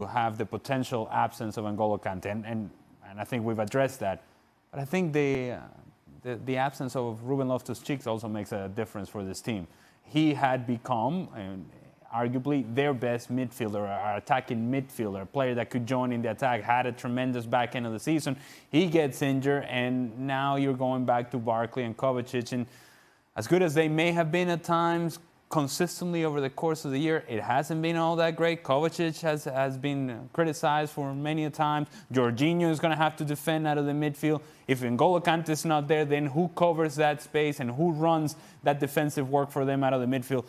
have the potential absence of N'Golo Kante, and I think we've addressed that. But I think the absence of Ruben Loftus-Cheek also makes a difference for this team. He had become, arguably, their best midfielder, or attacking midfielder, a player that could join in the attack, had a tremendous back end of the season. He gets injured, and now you're going back to Barkley and Kovacic. And as good as they may have been at times, consistently over the course of the year, it hasn't been all that great. Kovacic has been criticized for many a times. Jorginho is going to have to defend out of the midfield. If N'Golo Kante is not there, then who covers that space and who runs that defensive work for them out of the midfield?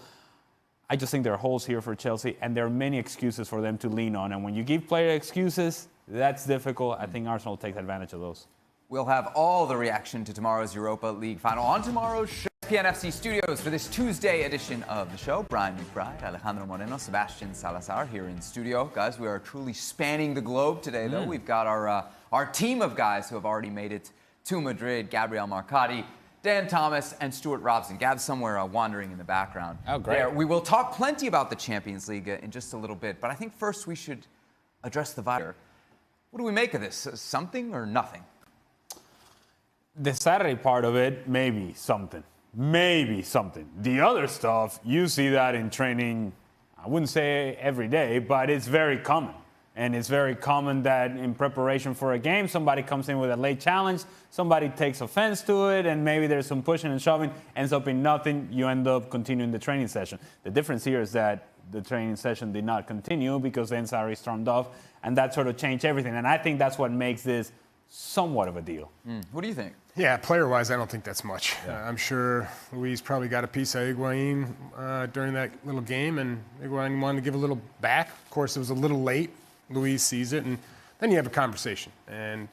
I just think there are holes here for Chelsea, and there are many excuses for them to lean on. And when you give players excuses, that's difficult. I think Arsenal takes advantage of those. We'll have all the reaction to tomorrow's Europa League final on tomorrow's show. ESPN FC Studios for this Tuesday edition of the show. Brian McBride, Alejandro Moreno, Sebastian Salazar here in studio. Guys, we are truly spanning the globe today, though. We've got our team of guys who have already made it to Madrid. Gabriel Marcotti, Dan Thomas, and Stuart Robson. Gab's somewhere wandering in the background. Oh, great. There. We will talk plenty about the Champions League in just a little bit, but I think first we should address the virus. What do we make of this? Something or nothing? The Saturday part of it, maybe something. Maybe something. The other stuff, you see that in training, I wouldn't say every day, but it's very common. And it's very common that in preparation for a game, somebody comes in with a late challenge, somebody takes offense to it, and maybe there's some pushing and shoving, ends up in nothing, you end up continuing the training session. The difference here is that the training session did not continue because then Sarri stormed off, and that sort of changed everything. And I think that's what makes this somewhat of a deal. What do you think? Yeah, player-wise, I don't think that's much. I'm sure Luis probably got a piece of Higuain during that little game, and Higuain wanted to give a little back. Of course, it was a little late. Luis sees it, and then you have a conversation. And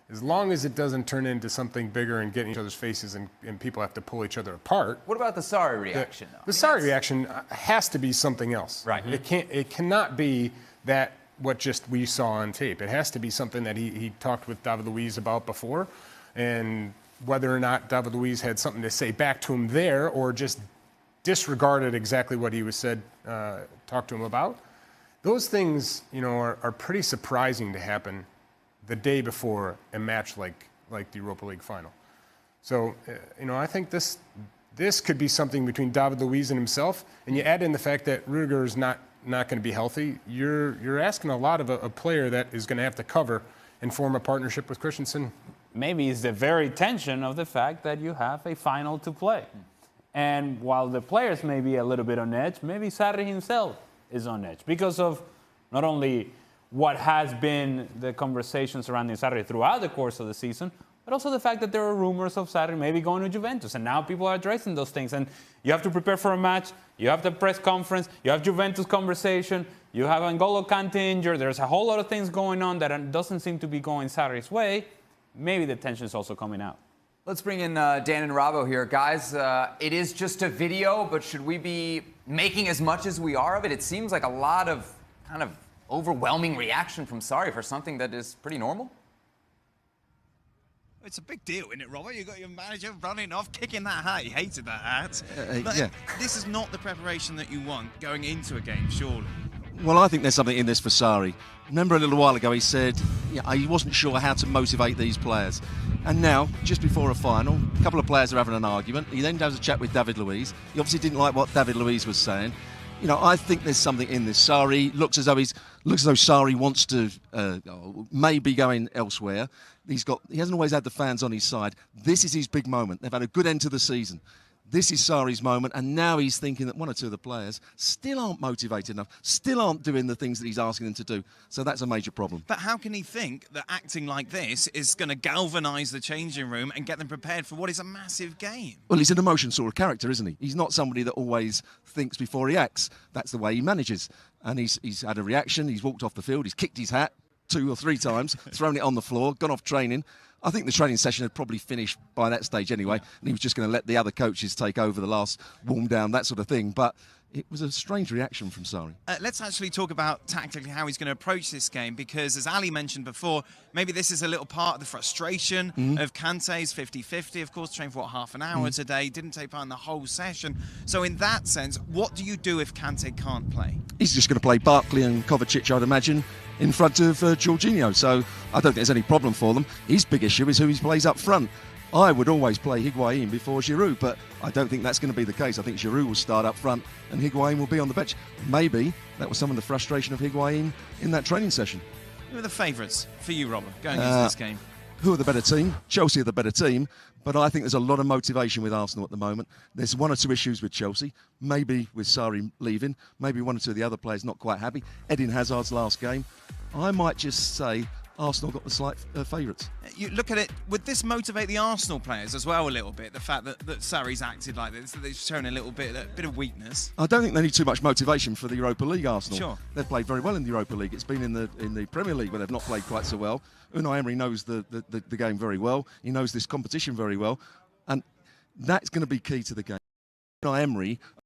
as long as it doesn't turn into something bigger and get in each other's faces and people have to pull each other apart. What about the Sarri reaction, though? The Sarri reaction has to be something else. Right. It cannot be that what just we saw on tape. It has to be something that he talked with David Luiz about before. And whether or not David Luiz had something to say back to him there or just disregarded exactly what he was said, talked to him about, those things, are pretty surprising to happen the day before a match like the Europa League final. So, I think this could be something between David Luiz and himself, and you add in the fact that Rudiger is not going to be healthy. You're asking a lot of a player that is going to have to cover and form a partnership with Christensen. Maybe it's the very tension of the fact that you have a final to play. And while the players may be a little bit on edge, maybe Sarri himself is on edge because of not only what has been the conversation surrounding Sarri throughout the course of the season, but also the fact that there are rumors of Sarri maybe going to Juventus. And now people are addressing those things. And you have to prepare for a match. You have the press conference. You have Juventus conversation. You have N'Golo Kante injured. There's a whole lot of things going on that doesn't seem to be going Sarri's way. Maybe the tension is also coming out. Let's bring in Dan and Rabo here. Guys, it is just a video, but should we be making as much as we are of it? It seems like a lot of kind of overwhelming reaction from Sarri for something that is pretty normal. It's a big deal, isn't it, Robert? You've got your manager running off, kicking that hat. He hated that hat. Yeah. This is not the preparation that you want going into a game, surely. Well, I think there's something in this for Sarri. Remember a little while ago he said he wasn't sure how to motivate these players. And now, just before a final, a couple of players are having an argument. He then does a chat with David Luiz. He obviously didn't like what David Luiz was saying. I think there's something in this. Sarri looks as though Sarri wants to maybe going elsewhere. He hasn't always had the fans on his side. This is his big moment. They've had a good end to the season. This is Sarri's moment, and now he's thinking that one or two of the players still aren't motivated enough, still aren't doing the things that he's asking them to do. So that's a major problem. But how can he think that acting like this is going to galvanise the changing room and get them prepared for what is a massive game? Well, he's an emotion sort of character, isn't he? He's not somebody that always thinks before he acts. That's the way he manages. And he's had a reaction, he's walked off the field, he's kicked his hat 2 or 3 times, thrown it on the floor, gone off training. I think the training session had probably finished by that stage anyway, and he was just going to let the other coaches take over the last warm down, that sort of thing. But it was a strange reaction from Sarri. Let's actually talk about tactically how he's going to approach this game, because as Ali mentioned before, maybe this is a little part of the frustration of Kante's 50-50. Of course, trained for half an hour today, didn't take part in the whole session. So in that sense, what do you do if Kante can't play? He's just going to play Barkley and Kovacic, I'd imagine. in front of Jorginho. So I don't think there's any problem for them. His big issue is who he plays up front. I would always play Higuain before Giroud, but I don't think that's going to be the case. I think Giroud will start up front and Higuain will be on the bench. Maybe that was some of the frustration of Higuain in that training session. Who are the favourites for you, Robert, going into this game? Who are the better team? Chelsea are the better team, but I think there's a lot of motivation with Arsenal at the moment. There's one or two issues with Chelsea, maybe with Sarri leaving, maybe one or two of the other players not quite happy. Eden Hazard's last game. I might just say Arsenal got the slight favourites. You look at it, would this motivate the Arsenal players as well a little bit? The fact that Sarri's acted like this, that they've shown a bit of weakness. I don't think they need too much motivation for the Europa League. Arsenal. Sure. They've played very well in the Europa League. It's been in the Premier League where they've not played quite so well. Unai Emery knows the game very well. He knows this competition very well, and that's going to be key to the game. Unai Emery